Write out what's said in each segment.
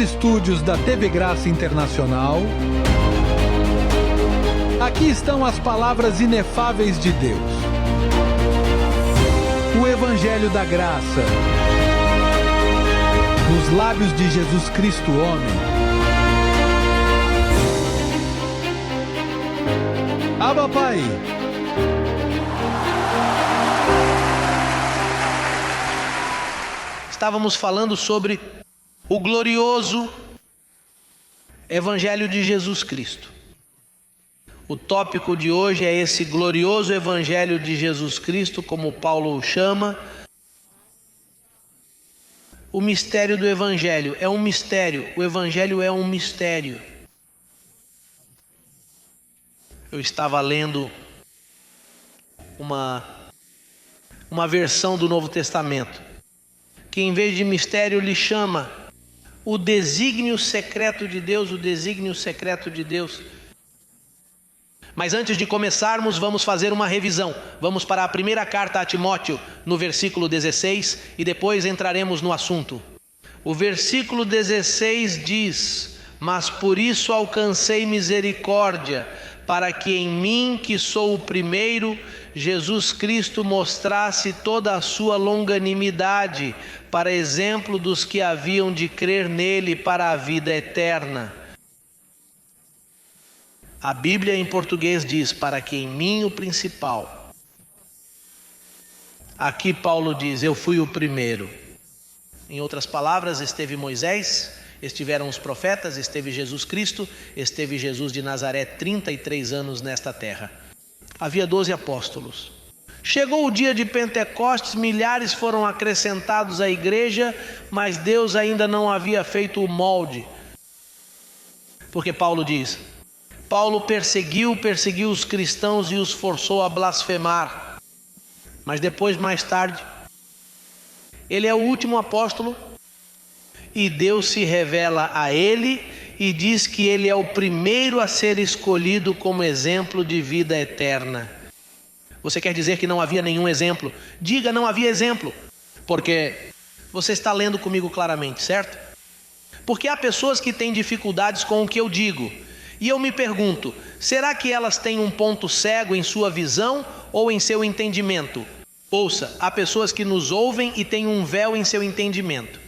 estúdios da TV Graça Internacional, aqui estão as palavras inefáveis de Deus. O Evangelho da Graça, nos lábios de Jesus Cristo, homem. Abba, Pai. Estávamos falando sobre o glorioso Evangelho de Jesus Cristo. O tópico de hoje é esse glorioso Evangelho de Jesus Cristo, como Paulo o chama. O mistério do Evangelho é um mistério, o Evangelho é um mistério. Eu estava lendo uma versão do Novo Testamento, que em vez de mistério lhe chama o desígnio secreto de Deus, o desígnio secreto de Deus. Mas antes de começarmos, vamos fazer uma revisão. Vamos para a primeira carta a Timóteo, no versículo 16, e depois entraremos no assunto. O versículo 16 diz: mas por isso alcancei misericórdia, para que em mim, que sou o primeiro, Jesus Cristo mostrasse toda a sua longanimidade, para exemplo dos que haviam de crer nele para a vida eterna. A Bíblia em português diz: para que em mim o principal. Aqui Paulo diz: eu fui o primeiro. Em outras palavras, esteve Moisés, estiveram os profetas, esteve Jesus Cristo, esteve Jesus de Nazaré 33 anos nesta terra. Havia 12 apóstolos. Chegou o dia de Pentecostes, milhares foram acrescentados à igreja, mas Deus ainda não havia feito o molde. Porque Paulo diz: Paulo perseguiu os cristãos e os forçou a blasfemar. Mas depois, mais tarde, ele é o último apóstolo e Deus se revela a ele e diz que ele é o primeiro a ser escolhido como exemplo de vida eterna. Você quer dizer que não havia nenhum exemplo? Diga: não havia exemplo, porque você está lendo comigo claramente, certo? Porque há pessoas que têm dificuldades com o que eu digo. E eu me pergunto, será que elas têm um ponto cego em sua visão ou em seu entendimento? Ouça, há pessoas que nos ouvem e têm um véu em seu entendimento.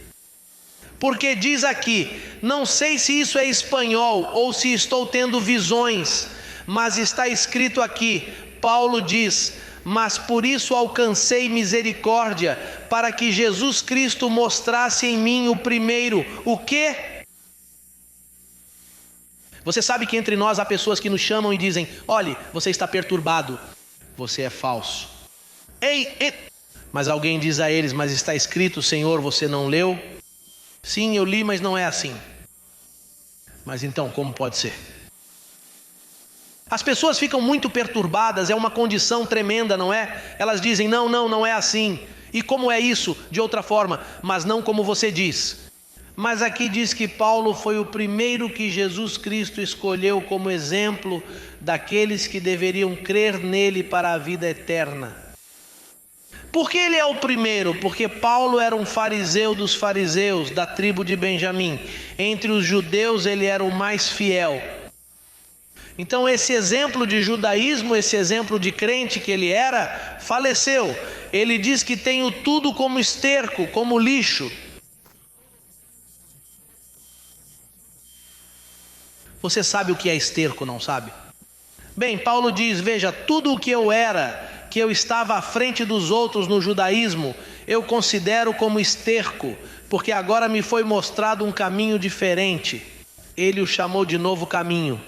Porque diz aqui, não sei se isso é espanhol ou se estou tendo visões, mas está escrito aqui, Paulo diz: mas por isso alcancei misericórdia, para que Jesus Cristo mostrasse em mim o primeiro. O quê? Você sabe que entre nós há pessoas que nos chamam e dizem: olhe, você está perturbado, você é falso. Ei. Mas alguém diz a eles: mas está escrito, Senhor, você não leu? Sim, eu li, mas não é assim. Mas então, como pode ser? As pessoas ficam muito perturbadas, é uma condição tremenda, não é? Elas dizem: não é assim. E como é isso? De outra forma, mas não como você diz. Mas aqui diz que Paulo foi o primeiro que Jesus Cristo escolheu como exemplo daqueles que deveriam crer nele para a vida eterna. Por que ele é o primeiro? Porque Paulo era um fariseu dos fariseus, da tribo de Benjamim. Entre os judeus ele era o mais fiel. Então esse exemplo de judaísmo, esse exemplo de crente que ele era, faleceu. Ele diz que tenho tudo como esterco, como lixo. Você sabe o que é esterco, não sabe? Bem, Paulo diz: veja, tudo o que eu era, que eu estava à frente dos outros no judaísmo, eu considero como esterco, porque agora me foi mostrado um caminho diferente. Ele o chamou de novo caminho.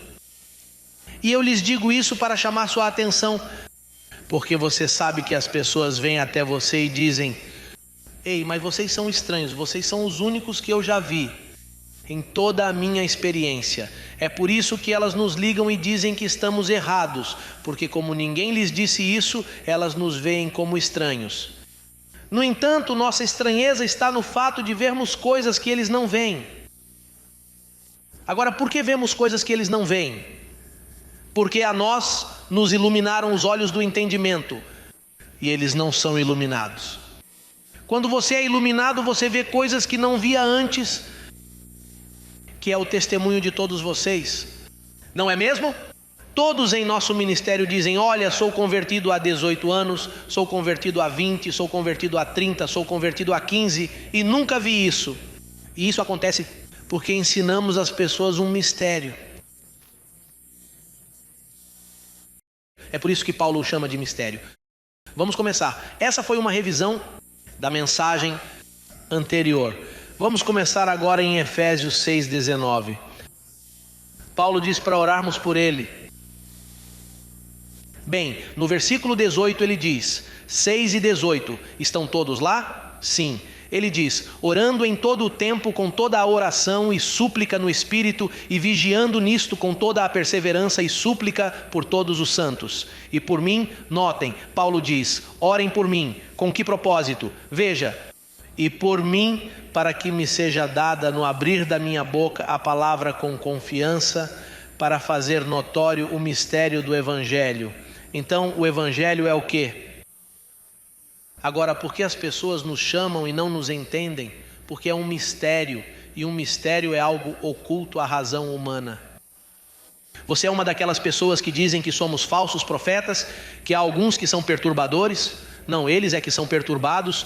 E eu lhes digo isso para chamar sua atenção, porque você sabe que as pessoas vêm até você e dizem: ei, mas vocês são estranhos, vocês são os únicos que eu já vi em toda a minha experiência. É por isso que elas nos ligam e dizem que estamos errados, porque como ninguém lhes disse isso, elas nos veem como estranhos. No entanto, nossa estranheza está no fato de vermos coisas que eles não veem. Agora, por que vemos coisas que eles não veem? Porque a nós nos iluminaram os olhos do entendimento, e eles não são iluminados. Quando você é iluminado, você vê coisas que não via antes. que é o testemunho de todos vocês. Não é mesmo? Todos em nosso ministério dizem: olha, sou convertido há 18 anos, sou convertido há 20, sou convertido há 30, sou convertido há 15 e nunca vi isso. E isso acontece porque ensinamos às pessoas um mistério. É por isso que Paulo chama de mistério. Vamos começar. Essa foi uma revisão da mensagem anterior. Vamos começar agora em Efésios 6,19. Paulo diz para orarmos por ele. Bem, no versículo 18 ele diz, 6 e 18, estão todos lá? Sim. Ele diz: orando em todo o tempo com toda a oração e súplica no Espírito, e vigiando nisto com toda a perseverança e súplica por todos os santos. E por mim, notem, Paulo diz: orem por mim. Com que propósito? Veja, e por mim, para que me seja dada no abrir da minha boca a palavra com confiança, para fazer notório o mistério do Evangelho. Então, o Evangelho é o quê? Agora, por que as pessoas nos chamam e não nos entendem? Porque é um mistério, e um mistério é algo oculto à razão humana. Você é uma daquelas pessoas que dizem que somos falsos profetas, que há alguns que são perturbadores? Não, eles é que são perturbados,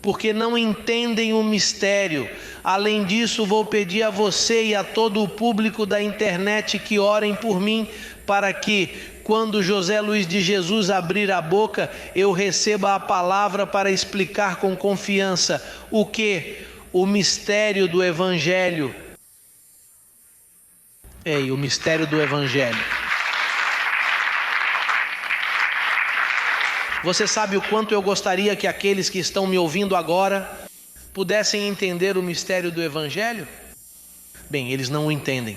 porque não entendem o mistério. Além disso, vou pedir a você e a todo o público da internet que orem por mim, para que, quando José Luiz de Jesus abrir a boca, eu receba a palavra para explicar com confiança o que? O mistério do Evangelho. O mistério do Evangelho. Você sabe o quanto eu gostaria que aqueles que estão me ouvindo agora pudessem entender o mistério do Evangelho? Bem, eles não o entendem.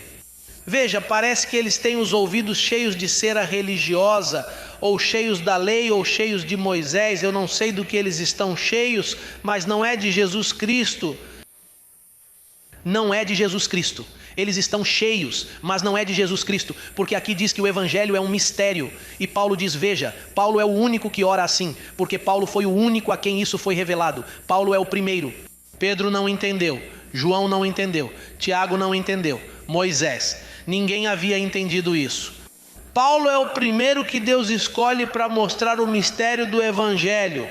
Veja, parece que eles têm os ouvidos cheios de cera religiosa, ou cheios da lei, ou cheios de Moisés. Eu não sei do que eles estão cheios, mas não é de Jesus Cristo. Não é de Jesus Cristo. Eles estão cheios, mas não é de Jesus Cristo, porque aqui diz que o Evangelho é um mistério. E Paulo diz, veja, Paulo é o único que ora assim, porque Paulo foi o único a quem isso foi revelado. Paulo é o primeiro. Pedro não entendeu, João não entendeu, Tiago não entendeu, Moisés. Ninguém havia entendido isso. Paulo é o primeiro que Deus escolhe para mostrar o mistério do Evangelho.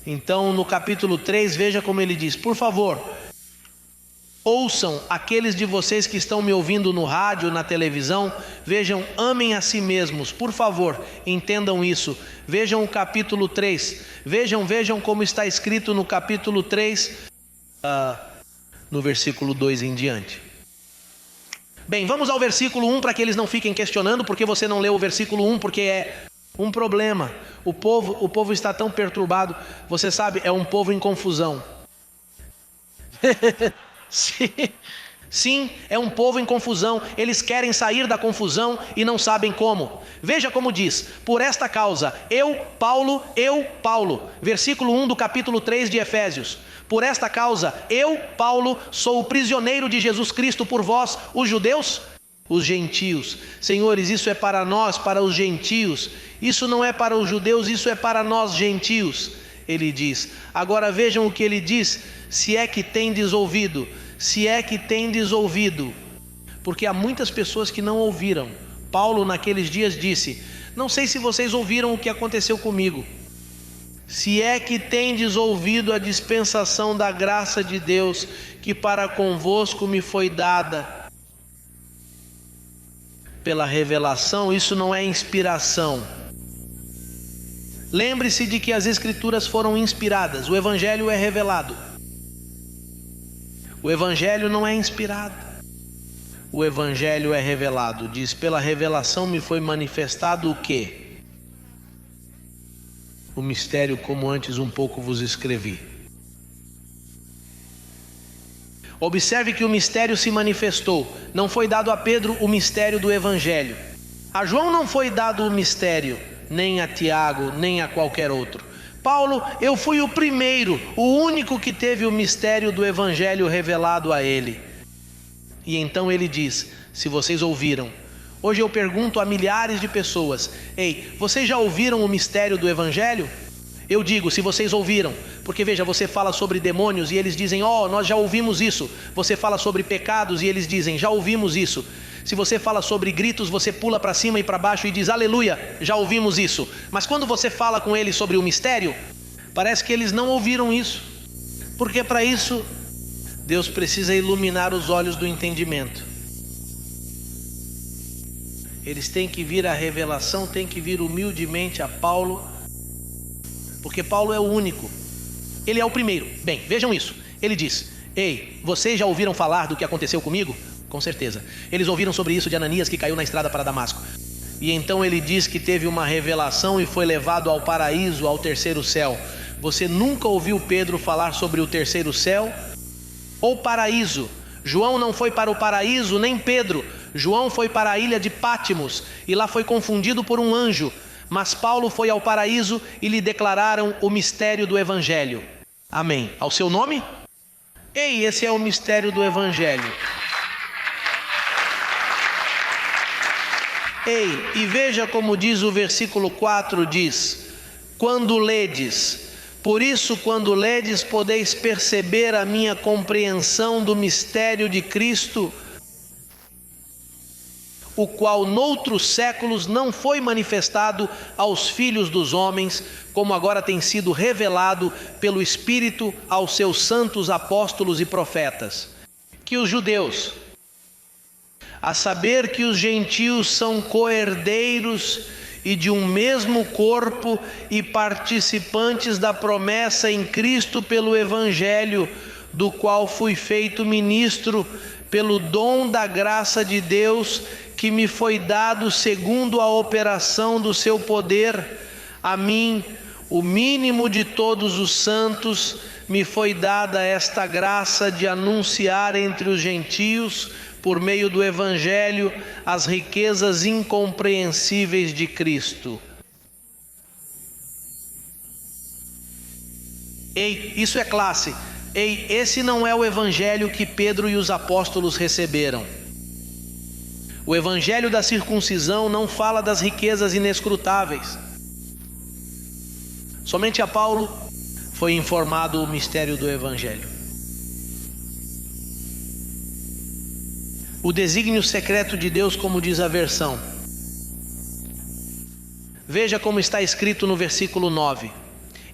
Então, no capítulo 3, veja como ele diz: por favor, ouçam aqueles de vocês que estão me ouvindo no rádio, na televisão, vejam, amem a si mesmos, por favor, entendam isso. Vejam o capítulo 3, vejam como está escrito no capítulo 3, no versículo 2 em diante. Bem, vamos ao versículo 1 para que eles não fiquem questionando porque você não leu o versículo 1, porque é um problema. O povo está tão perturbado, você sabe, é um povo em confusão. Sim, é um povo em confusão. Eles querem sair da confusão e não sabem como. Veja como diz: por esta causa, eu, Paulo, versículo 1 do capítulo 3 de Efésios. Por esta causa, eu, Paulo, sou o prisioneiro de Jesus Cristo por vós, os judeus, os gentios. Senhores, isso é para nós, para os gentios. Isso não é para os judeus, isso é para nós gentios. Ele diz. Agora vejam o que ele diz: se é que tendes ouvido. Se é que tendes ouvido. Porque há muitas pessoas que não ouviram. Paulo naqueles dias disse: não sei se vocês ouviram o que aconteceu comigo. Se é que tendes ouvido a dispensação da graça de Deus, que para convosco me foi dada pela revelação. Isso não é inspiração. Lembre-se de que as Escrituras foram inspiradas. O Evangelho é revelado. O Evangelho não é inspirado. O Evangelho é revelado. Diz: pela revelação me foi manifestado o quê? O mistério, como antes um pouco vos escrevi. Observe que o mistério se manifestou. Não foi dado a Pedro o mistério do Evangelho. A João não foi dado o mistério, nem a Tiago, nem a qualquer outro. Paulo, eu fui o primeiro, o único que teve o mistério do Evangelho revelado a ele. E então ele diz: se vocês ouviram. Hoje eu pergunto a milhares de pessoas: ei, vocês já ouviram o mistério do Evangelho? Eu digo, se vocês ouviram, porque veja, você fala sobre demônios e eles dizem, nós já ouvimos isso. Você fala sobre pecados e eles dizem, já ouvimos isso. Se você fala sobre gritos, você pula para cima e para baixo e diz, aleluia, já ouvimos isso. Mas quando você fala com eles sobre o mistério, parece que eles não ouviram isso. Porque para isso, Deus precisa iluminar os olhos do entendimento. Eles têm que vir à revelação, têm que vir humildemente a Paulo, porque Paulo é o único, ele é o primeiro. Bem, vejam isso, ele diz, ei, vocês já ouviram falar do que aconteceu comigo? Com certeza, eles ouviram sobre isso de Ananias que caiu na estrada para Damasco. E então ele diz que teve uma revelação e foi levado ao paraíso, ao terceiro céu. Você nunca ouviu Pedro falar sobre o terceiro céu ou paraíso? João não foi para o paraíso, nem Pedro. João foi para a ilha de Pátimos e lá foi confundido por um anjo. Mas Paulo foi ao paraíso e lhe declararam o mistério do Evangelho. Amém. Ao seu nome? Ei, esse é o mistério do Evangelho. Ei, e veja como diz o versículo 4, diz, quando ledes, por isso quando ledes podeis perceber a minha compreensão do mistério de Cristo, o qual noutros séculos não foi manifestado aos filhos dos homens, como agora tem sido revelado pelo Espírito aos seus santos apóstolos e profetas. Que os judeus, a saber que os gentios são coherdeiros e de um mesmo corpo e participantes da promessa em Cristo pelo Evangelho, do qual fui feito ministro pelo dom da graça de Deus, que me foi dado segundo a operação do seu poder. A mim, o mínimo de todos os santos, me foi dada esta graça de anunciar entre os gentios, por meio do Evangelho, as riquezas incompreensíveis de Cristo. Ei, isso é classe. Ei, esse não é o Evangelho que Pedro e os apóstolos receberam. O Evangelho da circuncisão não fala das riquezas inescrutáveis. Somente a Paulo foi informado o mistério do Evangelho. O desígnio secreto de Deus, como diz a versão. Veja como está escrito no versículo 9.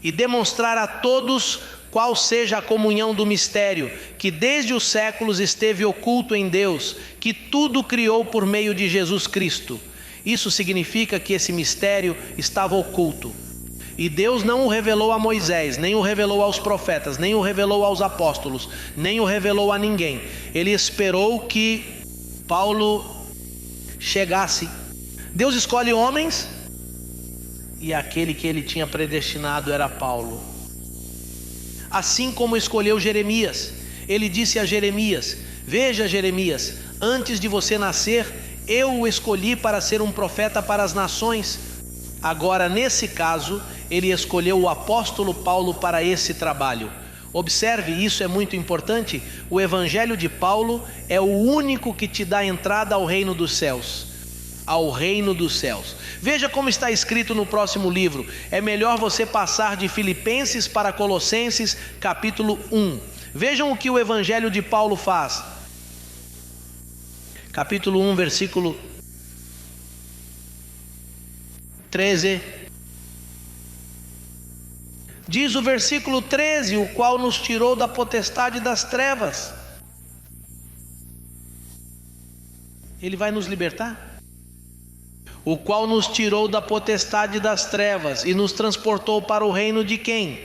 E demonstrar a todos qual seja a comunhão do mistério, que desde os séculos esteve oculto em Deus, que tudo criou por meio de Jesus Cristo. Isso significa que esse mistério estava oculto. E Deus não o revelou a Moisés, nem o revelou aos profetas, nem o revelou aos apóstolos, nem o revelou a ninguém. Ele esperou que Paulo chegasse. Deus escolhe homens, e aquele que ele tinha predestinado era Paulo. Assim como escolheu Jeremias, ele disse a Jeremias, veja Jeremias, antes de você nascer, eu o escolhi para ser um profeta para as nações. Agora nesse caso, ele escolheu o apóstolo Paulo para esse trabalho. Observe, isso é muito importante, o Evangelho de Paulo é o único que te dá entrada ao reino dos céus. Ao reino dos céus. Veja como está escrito no próximo livro. É melhor você passar de Filipenses para Colossenses capítulo 1. Vejam o que o Evangelho de Paulo faz. Capítulo 1, versículo 13. Diz o versículo 13, o qual nos tirou da potestade das trevas. Ele vai nos libertar? O qual nos tirou da potestade das trevas e nos transportou para o reino de quem?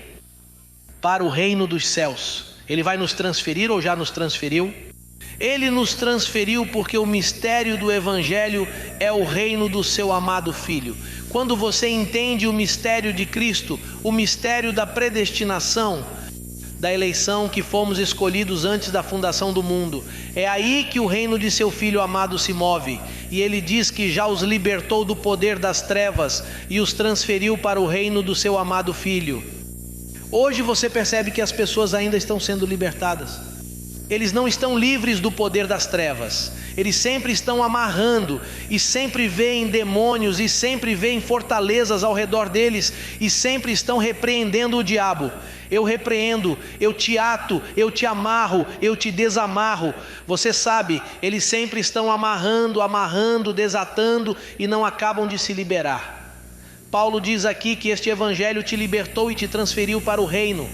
Para o reino dos céus. Ele vai nos transferir ou já nos transferiu? Ele nos transferiu porque o mistério do Evangelho é o reino do seu amado Filho. Quando você entende o mistério de Cristo, o mistério da predestinação, da eleição, que fomos escolhidos antes da fundação do mundo, é aí que o reino de seu Filho amado se move. E ele diz que já os libertou do poder das trevas e os transferiu para o reino do seu amado Filho. Hoje você percebe que as pessoas ainda estão sendo libertadas. eles não estão livres do poder das trevas. Eles sempre estão amarrando, e sempre veem demônios, e sempre veem fortalezas ao redor deles, e sempre estão repreendendo o diabo. Eu repreendo, eu te ato, eu te amarro, eu te desamarro. Você sabe, eles sempre estão amarrando, desatando, e não acabam de se liberar. Paulo diz aqui que este evangelho te libertou e te transferiu para o reino.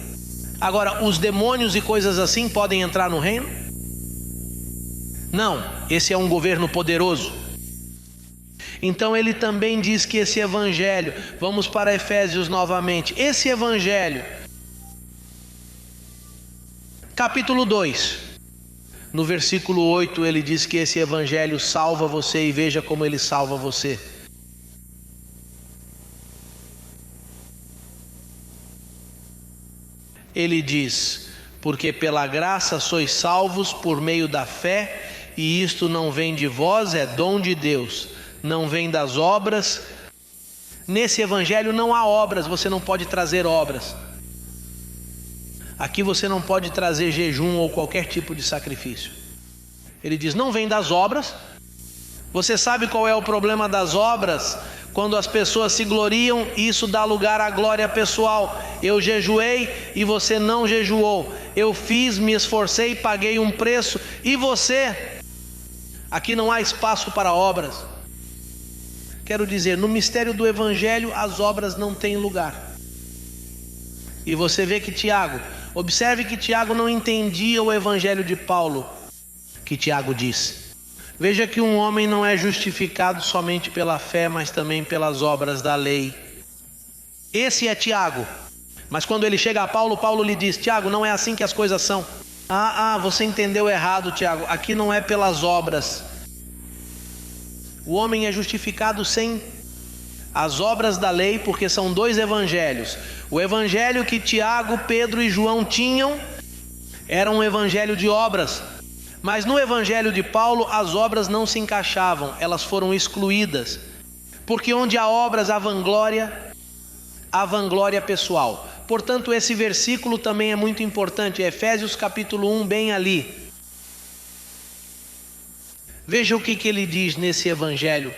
Agora, os demônios e coisas assim podem entrar no reino? Não, esse é um governo poderoso. Então ele também diz que esse evangelho, vamos para Efésios novamente, esse evangelho, capítulo 2, no versículo 8, ele diz que esse evangelho salva você, e veja como ele salva você. Ele diz: porque pela graça sois salvos por meio da fé, e isto não vem de vós, é dom de Deus, não vem das obras. Nesse evangelho não há obras, você não pode trazer obras. Aqui você não pode trazer jejum ou qualquer tipo de sacrifício. Ele diz: não vem das obras. Você sabe qual é o problema das obras? Quando as pessoas se gloriam, isso dá lugar à glória pessoal. Eu jejuei e você não jejuou. Eu fiz, me esforcei, paguei um preço, e você? Aqui não há espaço para obras. Quero dizer, no mistério do evangelho, as obras não têm lugar. E você vê que Tiago, observe que Tiago não entendia o evangelho de Paulo, que Tiago disse. Veja que um homem não é justificado somente pela fé, mas também pelas obras da lei. Esse é Tiago. Mas quando ele chega a Paulo, Paulo lhe diz: Tiago, não é assim que as coisas são. Você entendeu errado, Tiago. Aqui não é pelas obras. O homem é justificado sem as obras da lei, porque são dois evangelhos. O evangelho que Tiago, Pedro e João tinham era um evangelho de obras. Mas no evangelho de Paulo, as obras não se encaixavam, elas foram excluídas. Porque onde há obras, há vanglória pessoal. Portanto, esse versículo também é muito importante, Efésios capítulo 1, bem ali. Veja o que ele diz nesse evangelho.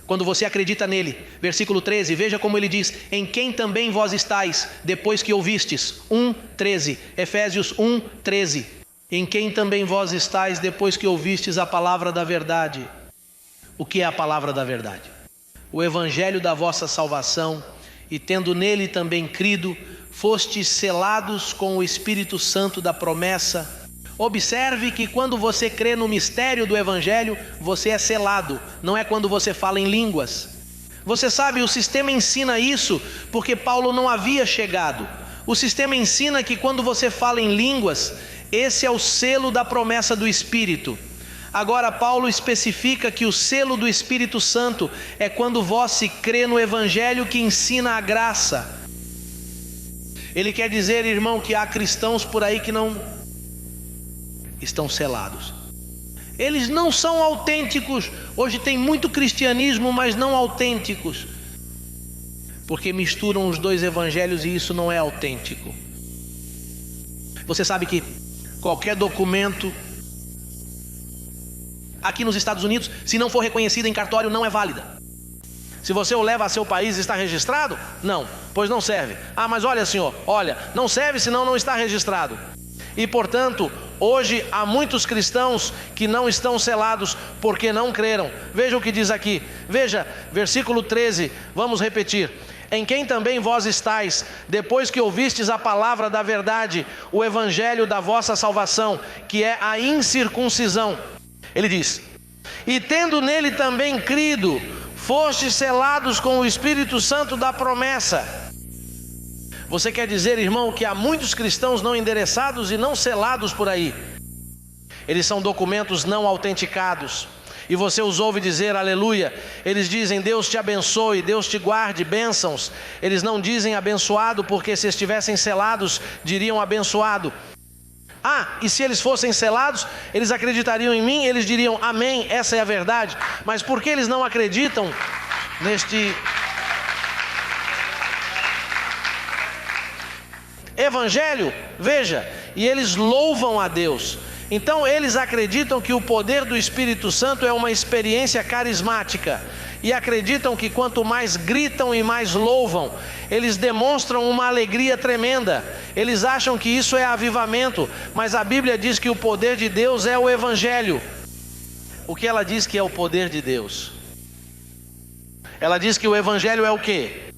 Quando você acredita nele, versículo 13, veja como ele diz: em quem também vós estáis, depois que ouvistes. 1:13, Efésios 1:13. Em quem também vós estáis, depois que ouvistes a palavra da verdade. O que é a palavra da verdade? O evangelho da vossa salvação, e tendo nele também crido, fostes selados com o Espírito Santo da promessa. Observe que quando você crê no mistério do evangelho, você é selado, não é quando você fala em línguas. Você sabe, o sistema ensina isso porque Paulo não havia chegado. O sistema ensina que quando você fala em línguas, esse é o selo da promessa do Espírito. Agora Paulo especifica que o selo do Espírito Santo é quando vós se crê no evangelho que ensina a graça. Ele quer dizer, irmão, que há cristãos por aí que não estão selados. Eles não são autênticos. Hoje tem muito cristianismo, mas não autênticos, porque misturam os dois evangelhos, e isso não é autêntico. Você sabe que qualquer documento aqui nos Estados Unidos, se não for reconhecido em cartório, não é válida. Se você o leva a seu país, está registrado? Não, pois não serve. Mas olha, senhor, não serve senão não está registrado. E portanto, hoje há muitos cristãos que não estão selados porque não creram. Veja o que diz aqui. Veja, versículo 13, vamos repetir. Em quem também vós estáis, depois que ouvistes a palavra da verdade, o evangelho da vossa salvação, que é a incircuncisão. Ele diz: e tendo nele também crido, fostes selados com o Espírito Santo da promessa. Você quer dizer, irmão, que há muitos cristãos não endereçados e não selados por aí. Eles são documentos não autenticados. E você os ouve dizer aleluia. Eles dizem Deus te abençoe, Deus te guarde, bênçãos. Eles não dizem abençoado, porque se estivessem selados, diriam abençoado. E se eles fossem selados, eles acreditariam em mim, eles diriam amém, essa é a verdade. Mas por que eles não acreditam neste evangelho? Veja, e eles louvam a Deus. Então eles acreditam que o poder do Espírito Santo é uma experiência carismática, e acreditam que quanto mais gritam e mais louvam, eles demonstram uma alegria tremenda. Eles acham que isso é avivamento, mas a Bíblia diz que o poder de Deus é o Evangelho. O que ela diz que é o poder de Deus? Ela diz que o Evangelho é o quê?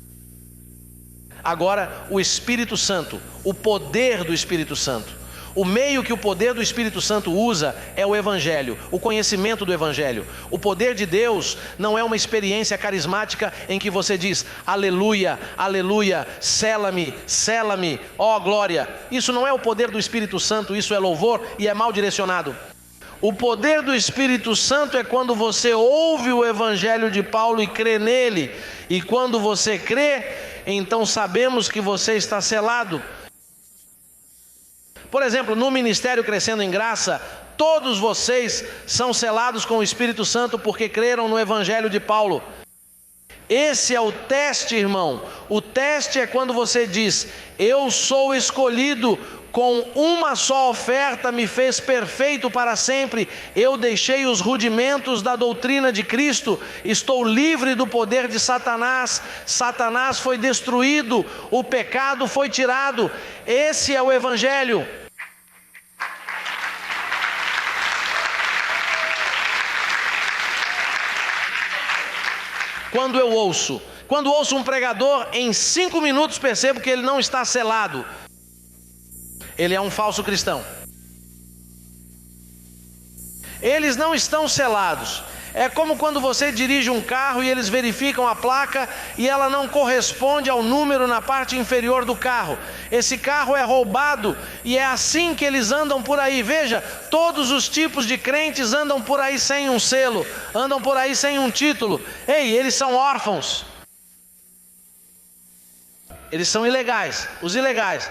Agora, o Espírito Santo, o poder do Espírito Santo. O meio que o poder do Espírito Santo usa é o Evangelho, o conhecimento do Evangelho. O poder de Deus não é uma experiência carismática em que você diz, aleluia, aleluia, sela-me, sela-me, ó glória. Isso não é o poder do Espírito Santo, isso é louvor e é mal direcionado. O poder do Espírito Santo é quando você ouve o Evangelho de Paulo e crê nele. E quando você crê, então sabemos que você está selado. Por exemplo, no Ministério Crescendo em Graça, todos vocês são selados com o Espírito Santo porque creram no Evangelho de Paulo. Esse é o teste, irmão. O teste é quando você diz, eu sou escolhido, com uma só oferta me fez perfeito para sempre, eu deixei os rudimentos da doutrina de Cristo, estou livre do poder de Satanás, Satanás foi destruído, o pecado foi tirado. Esse é o Evangelho. Quando ouço um pregador, em 5 minutos percebo que ele não está selado. Ele é um falso cristão. Eles não estão selados. É como quando você dirige um carro e eles verificam a placa e ela não corresponde ao número na parte inferior do carro. Esse carro é roubado e é assim que eles andam por aí. Veja, todos os tipos de crentes andam por aí sem um selo, andam por aí sem um título. Ei, eles são órfãos. Eles são ilegais, os ilegais.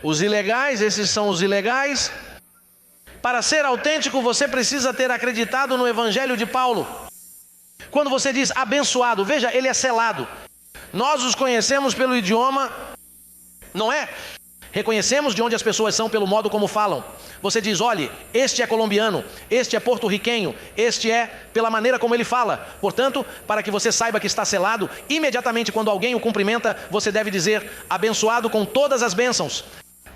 Os ilegais, esses são os ilegais. Para ser autêntico, você precisa ter acreditado no Evangelho de Paulo. Quando você diz abençoado, veja, ele é selado. Nós os conhecemos pelo idioma, não é? Reconhecemos de onde as pessoas são pelo modo como falam. Você diz, olhe, este é colombiano, este é porto-riquenho, este é pela maneira como ele fala. Portanto, para que você saiba que está selado, imediatamente quando alguém o cumprimenta, você deve dizer, abençoado com todas as bênçãos.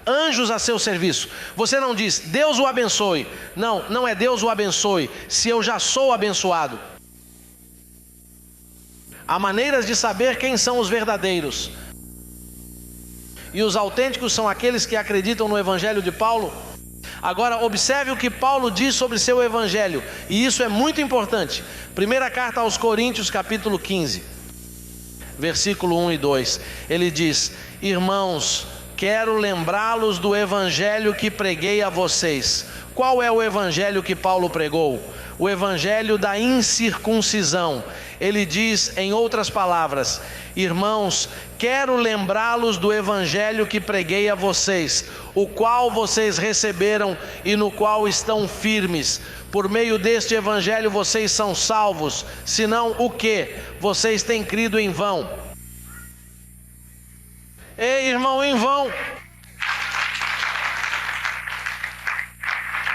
Anjos a seu serviço. Você não diz, Deus o abençoe. Não, não é Deus o abençoe, se eu já sou abençoado. Há maneiras de saber quem são os verdadeiros. E os autênticos são aqueles que acreditam no Evangelho de Paulo. Agora, observe o que Paulo diz sobre seu Evangelho. E isso é muito importante. Primeira carta aos Coríntios, capítulo 15. Versículo 1 e 2. Ele diz, irmãos, quero lembrá-los do Evangelho que preguei a vocês. Qual é o Evangelho que Paulo pregou? O Evangelho da incircuncisão. Ele diz, em outras palavras, irmãos, quero lembrá-los do Evangelho que preguei a vocês, o qual vocês receberam e no qual estão firmes. Por meio deste Evangelho vocês são salvos, senão o quê? Vocês têm crido em vão. Ei, irmão, em vão.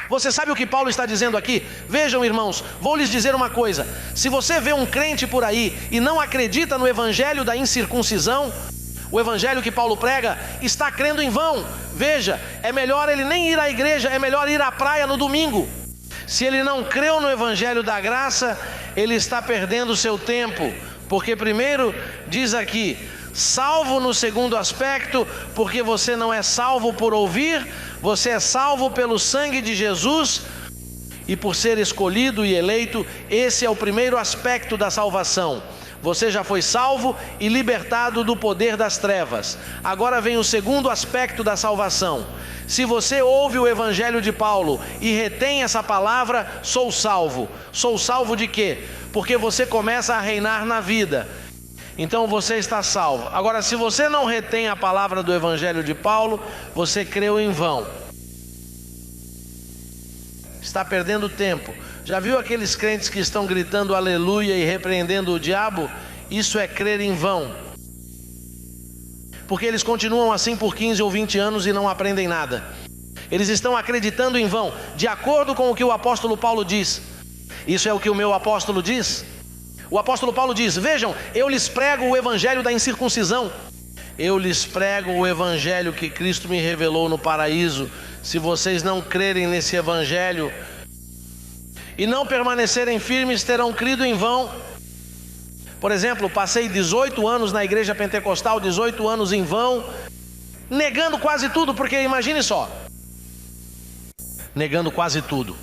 Você sabe o que Paulo está dizendo aqui? Vejam, irmãos, vou lhes dizer uma coisa. Se você vê um crente por aí e não acredita no Evangelho da incircuncisão, o Evangelho que Paulo prega, está crendo em vão. Veja, é melhor ele nem ir à igreja, é melhor ir à praia no domingo. Se ele não creu no Evangelho da graça, ele está perdendo o seu tempo. Porque primeiro diz aqui, salvo no segundo aspecto, porque você não é salvo por ouvir, você é salvo pelo sangue de Jesus e por ser escolhido e eleito. Esse é o primeiro aspecto da salvação. Você já foi salvo e libertado do poder das trevas. Agora vem o segundo aspecto da salvação. Se você ouve o Evangelho de Paulo e retém essa palavra, sou salvo. Sou salvo de quê? Porque você começa a reinar na vida. Então você está salvo. Agora, se você não retém a palavra do Evangelho de Paulo, você creu em vão. Está perdendo tempo. Já viu aqueles crentes que estão gritando aleluia e repreendendo o diabo? Isso é crer em vão. porque eles continuam assim por 15 ou 20 anos e não aprendem nada. Eles estão acreditando em vão, de acordo com o que o apóstolo Paulo diz. Isso é o que o meu apóstolo diz. O apóstolo Paulo diz: vejam, eu lhes prego o evangelho da incircuncisão. Eu lhes prego o evangelho que Cristo me revelou no paraíso. Se vocês não crerem nesse evangelho e não permanecerem firmes, terão crido em vão. Por exemplo, passei 18 anos na igreja pentecostal, 18 anos em vão, negando quase tudo, porque imagine só, negando quase tudo,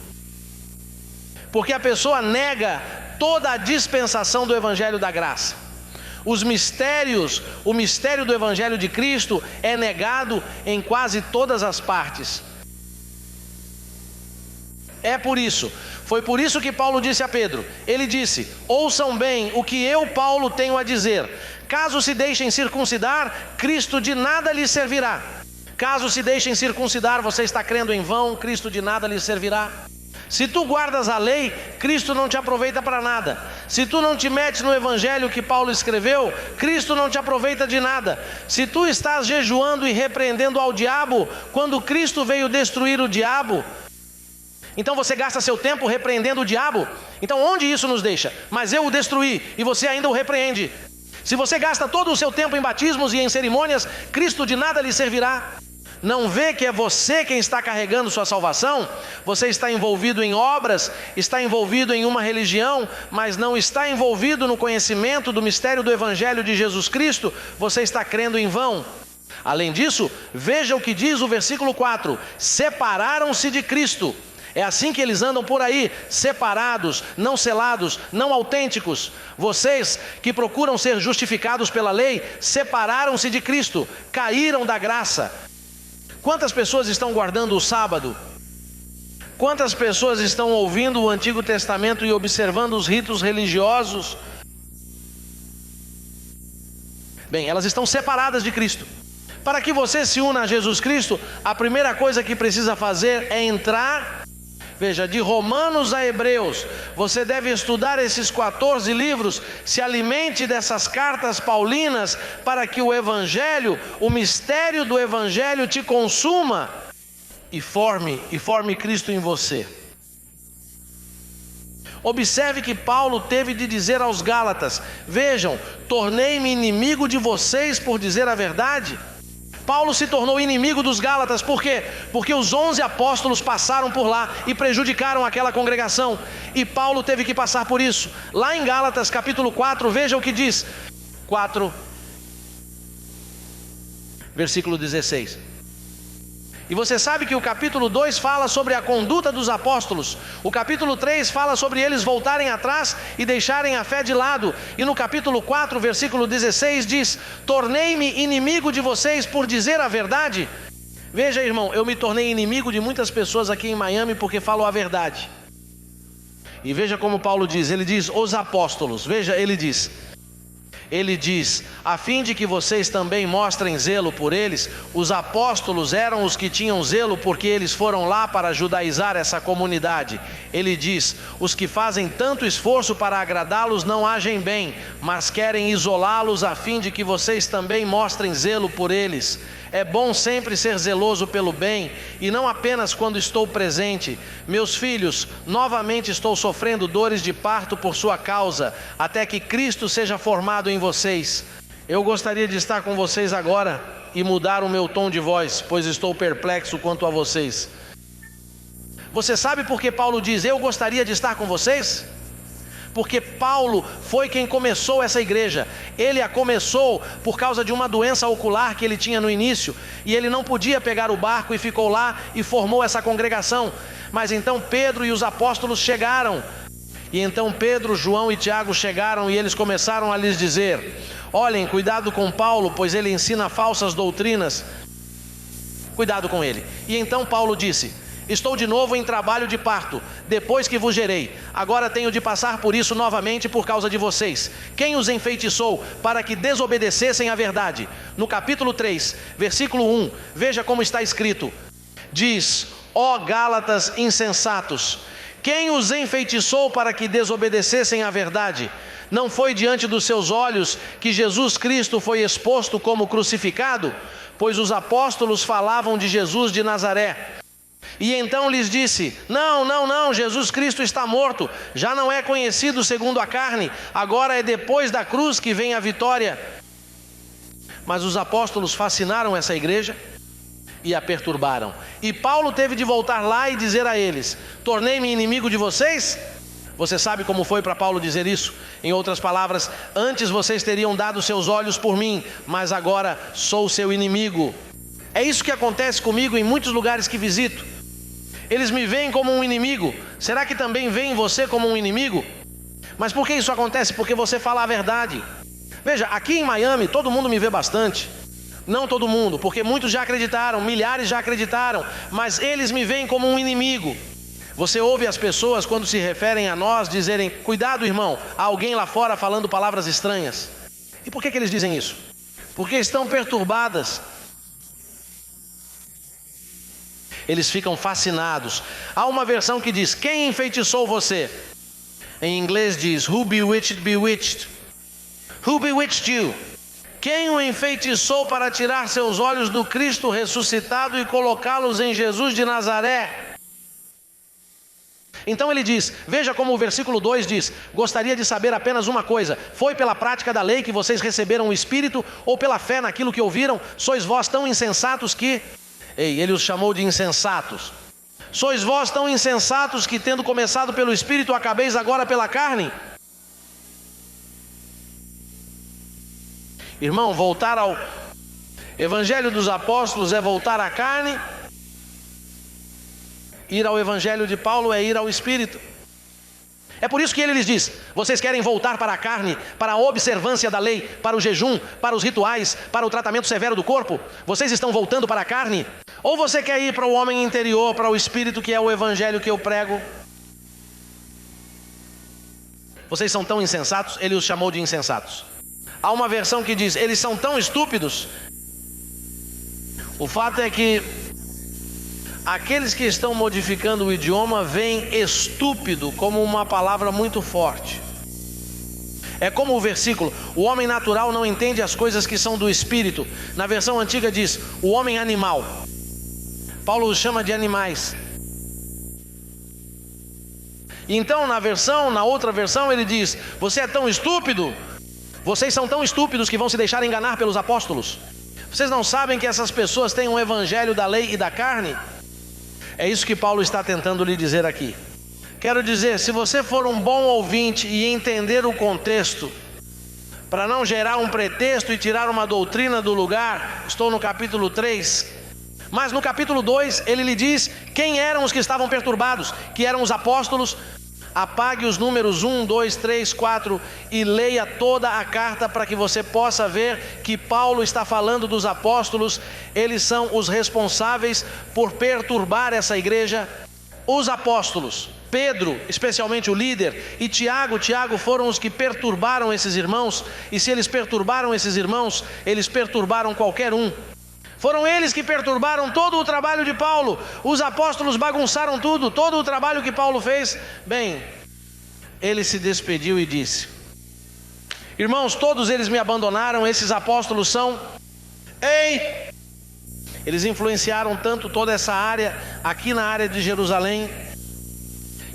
porque a pessoa nega toda a dispensação do evangelho da graça. Os mistérios, o mistério do evangelho de Cristo é negado em quase todas as partes. Foi por isso que Paulo disse a Pedro, ele disse: ouçam bem o que eu, Paulo, tenho a dizer. Caso se deixem circuncidar, Cristo de nada lhes servirá. Caso se deixem circuncidar, você está crendo em vão, Cristo de nada lhes servirá. Se tu guardas a lei, Cristo não te aproveita para nada. Se tu não te metes no evangelho que Paulo escreveu, Cristo não te aproveita de nada. Se tu estás jejuando e repreendendo ao diabo, quando Cristo veio destruir o diabo, então você gasta seu tempo repreendendo o diabo. Então onde isso nos deixa? Mas eu o destruí e você ainda o repreende. Se você gasta todo o seu tempo em batismos e em cerimônias, Cristo de nada lhe servirá. Não vê que é você quem está carregando sua salvação? Você está envolvido em obras, está envolvido em uma religião, mas não está envolvido no conhecimento do mistério do evangelho de Jesus Cristo. Você está crendo em vão. Além disso, veja o que diz o versículo 4: separaram-se de Cristo. É assim que eles andam por aí, separados, não selados, não autênticos. Vocês que procuram ser justificados pela lei, separaram-se de Cristo, caíram da graça. Quantas pessoas estão guardando o sábado? Quantas pessoas estão ouvindo o Antigo Testamento e observando os ritos religiosos? Bem, elas estão separadas de Cristo. Para que você se una a Jesus Cristo, a primeira coisa que precisa fazer é entrar, veja, de Romanos a Hebreus. Você deve estudar esses 14 livros, se alimente dessas cartas paulinas, para que o evangelho, o mistério do evangelho te consuma e forme Cristo em você. Observe que Paulo teve de dizer aos Gálatas: vejam, tornei-me inimigo de vocês por dizer a verdade. Paulo se tornou inimigo dos Gálatas, por quê? Porque os 11 apóstolos passaram por lá e prejudicaram aquela congregação, e Paulo teve que passar por isso. Lá em Gálatas capítulo 4, veja o que diz, 4, versículo 16. E você sabe que o capítulo 2 fala sobre a conduta dos apóstolos. O capítulo 3 fala sobre eles voltarem atrás e deixarem a fé de lado. E no capítulo 4, versículo 16 diz: tornei-me inimigo de vocês por dizer a verdade. Veja, irmão, eu me tornei inimigo de muitas pessoas aqui em Miami porque falo a verdade. E veja como Paulo diz, ele diz os apóstolos. Veja, ele diz, a fim de que vocês também mostrem zelo por eles. Os apóstolos eram os que tinham zelo porque eles foram lá para judaizar essa comunidade. Ele diz, os que fazem tanto esforço para agradá-los não agem bem, mas querem isolá-los a fim de que vocês também mostrem zelo por eles. É bom sempre ser zeloso pelo bem, e não apenas quando estou presente. Meus filhos, novamente estou sofrendo dores de parto por sua causa, até que Cristo seja formado em vocês. Eu gostaria de estar com vocês agora e mudar o meu tom de voz, pois estou perplexo quanto a vocês. Você sabe por que Paulo diz, eu gostaria de estar com vocês? Porque Paulo foi quem começou essa igreja. Ele a começou por causa de uma doença ocular que ele tinha no início, e ele não podia pegar o barco e ficou lá e formou essa congregação. Mas então Pedro e os apóstolos chegaram, e então Pedro, João e Tiago chegaram, e eles começaram a lhes dizer: olhem, cuidado com Paulo, pois ele ensina falsas doutrinas. Cuidado com ele. E então Paulo disse: estou de novo em trabalho de parto, depois que vos gerei. Agora tenho de passar por isso novamente por causa de vocês. Quem os enfeitiçou para que desobedecessem à verdade? No capítulo 3, versículo 1, veja como está escrito. Diz: ó Gálatas insensatos, Quem os enfeitiçou para que desobedecessem à verdade? Não foi diante dos seus olhos que Jesus Cristo foi exposto como crucificado? Pois os apóstolos falavam de Jesus de Nazaré. E então lhes disse: não, Jesus Cristo está morto, já não é conhecido segundo a carne, agora é depois da cruz que vem a vitória. Mas os apóstolos fascinaram essa igreja e a perturbaram. E Paulo teve de voltar lá e dizer a eles: tornei-me inimigo de vocês? Você sabe como foi para Paulo dizer isso? Em outras palavras, antes vocês teriam dado seus olhos por mim, mas agora sou seu inimigo. É isso que acontece comigo em muitos lugares que visito. Eles me veem como um inimigo. Será que também veem você como um inimigo? Mas por que isso acontece? Porque você fala a verdade. Veja, aqui em Miami todo mundo me vê bastante. Não todo mundo, porque muitos já acreditaram, milhares já acreditaram, mas eles me veem como um inimigo. Você ouve as pessoas, quando se referem a nós, dizerem: cuidado, irmão, há alguém lá fora falando palavras estranhas. E por que eles dizem isso? Porque estão perturbadas. Eles ficam fascinados. Há uma versão que diz: quem enfeitiçou você? Em inglês diz: who bewitched, bewitched? Who bewitched you? Quem o enfeitiçou para tirar seus olhos do Cristo ressuscitado e colocá-los em Jesus de Nazaré? Então ele diz, veja como o versículo 2 diz: gostaria de saber apenas uma coisa: foi pela prática da lei que vocês receberam o Espírito, ou pela fé naquilo que ouviram? Sois vós tão insensatos que... ele os chamou de insensatos. Sois vós tão insensatos que, tendo começado pelo Espírito, acabeis agora pela carne? Irmão, voltar ao Evangelho dos Apóstolos é voltar à carne. Ir ao Evangelho de Paulo é ir ao Espírito. É por isso que ele lhes diz: vocês querem voltar para a carne, para a observância da lei, para o jejum, para os rituais, para o tratamento severo do corpo? Vocês estão voltando para a carne? Ou você quer ir para o homem interior, para o Espírito, que é o Evangelho que eu prego? Vocês são tão insensatos. Ele os chamou de insensatos. Há uma versão que diz: eles são tão estúpidos. O fato é que aqueles que estão modificando o idioma veem estúpido como uma palavra muito forte. É como o versículo: o homem natural não entende as coisas que são do Espírito. Na versão antiga diz: o homem animal. Paulo os chama de animais. Então na outra versão ele diz: você é tão estúpido. Vocês são tão estúpidos que vão se deixar enganar pelos apóstolos. Vocês não sabem que essas pessoas têm um evangelho da lei e da carne? É isso que Paulo está tentando lhe dizer aqui. Quero dizer, se você for um bom ouvinte e entender o contexto, para não gerar um pretexto e tirar uma doutrina do lugar, estou no capítulo 3, mas no capítulo 2 ele lhe diz quem eram os que estavam perturbados, que eram os apóstolos. Apague os números 1, 2, 3, 4 e leia toda a carta para que você possa ver que Paulo está falando dos apóstolos. Eles são os responsáveis por perturbar essa igreja. Os apóstolos, Pedro, especialmente o líder, e Tiago foram os que perturbaram esses irmãos. E se eles perturbaram esses irmãos, eles perturbaram qualquer um. Foram eles que perturbaram todo o trabalho de Paulo. Os apóstolos bagunçaram tudo, todo o trabalho que Paulo fez. Bem, ele se despediu e disse: irmãos, todos eles me abandonaram. Esses apóstolos são... Eles influenciaram tanto toda essa área, aqui na área de Jerusalém,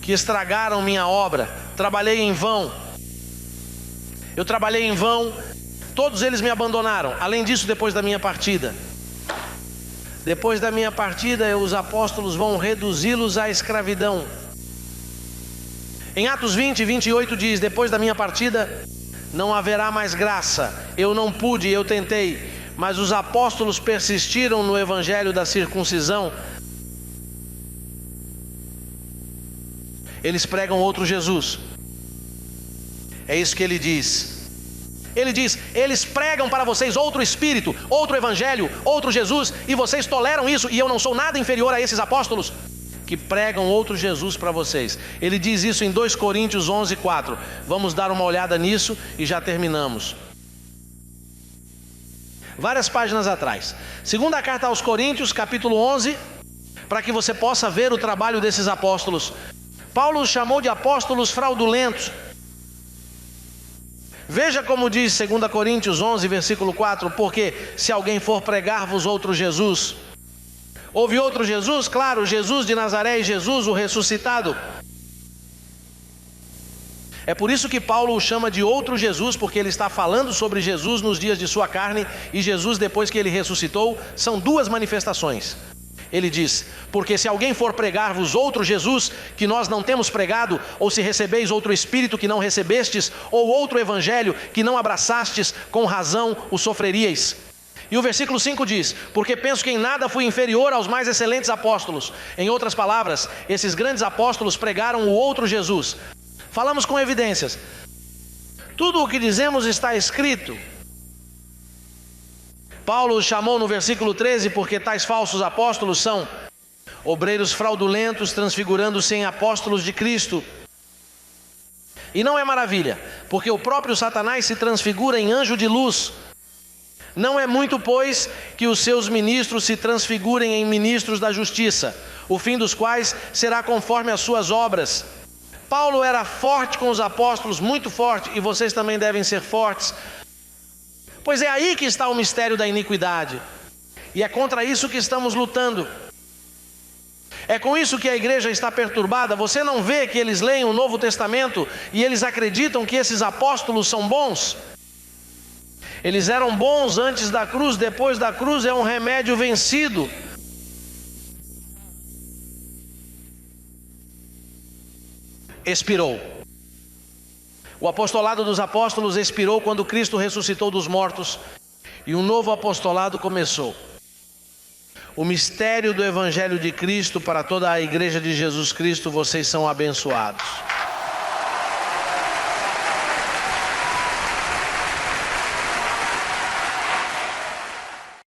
que estragaram minha obra. Trabalhei em vão. Eu trabalhei em vão. Todos eles me abandonaram. Além disso, depois da minha partida, os apóstolos vão reduzi-los à escravidão. Em Atos 20, 28 diz: depois da minha partida não haverá mais graça. Eu não pude, eu tentei, mas os apóstolos persistiram no evangelho da circuncisão. Eles pregam outro Jesus. É isso que ele diz. Ele diz: eles pregam para vocês outro Espírito, outro Evangelho, outro Jesus, e vocês toleram isso, e eu não sou nada inferior a esses apóstolos que pregam outro Jesus para vocês. Ele diz isso em 2 Coríntios 11, 4. Vamos dar uma olhada nisso e já terminamos. Várias páginas atrás. Segunda carta aos Coríntios, capítulo 11, para que você possa ver o trabalho desses apóstolos. Paulo os chamou de apóstolos fraudulentos. Veja como diz 2 Coríntios 11, versículo 4: porque se alguém for pregar-vos outro Jesus. Houve outro Jesus? Claro, Jesus de Nazaré e Jesus o ressuscitado. É por isso que Paulo o chama de outro Jesus, porque ele está falando sobre Jesus nos dias de sua carne e Jesus depois que ele ressuscitou. São duas manifestações. Ele diz: porque se alguém for pregar-vos outro Jesus que nós não temos pregado, ou se recebeis outro Espírito que não recebestes, ou outro Evangelho que não abraçastes, com razão o sofreríeis. E o versículo 5 diz: porque penso que em nada fui inferior aos mais excelentes apóstolos. Em outras palavras, esses grandes apóstolos pregaram o outro Jesus. Falamos com evidências. Tudo o que dizemos está escrito. Paulo os chamou no versículo 13, porque tais falsos apóstolos são obreiros fraudulentos, transfigurando-se em apóstolos de Cristo. E não é maravilha, porque o próprio Satanás se transfigura em anjo de luz. Não é muito, pois, que os seus ministros se transfigurem em ministros da justiça, o fim dos quais será conforme as suas obras. Paulo era forte com os apóstolos, muito forte, e vocês também devem ser fortes. Pois é aí que está o mistério da iniquidade. E é contra isso que estamos lutando. É com isso que a igreja está perturbada. Você não vê que eles leem o Novo Testamento e eles acreditam que esses apóstolos são bons? Eles eram bons antes da cruz, depois da cruz é um remédio vencido. Expirou. O apostolado dos apóstolos expirou quando Cristo ressuscitou dos mortos e um novo apostolado começou. O mistério do Evangelho de Cristo para toda a igreja de Jesus Cristo, vocês são abençoados.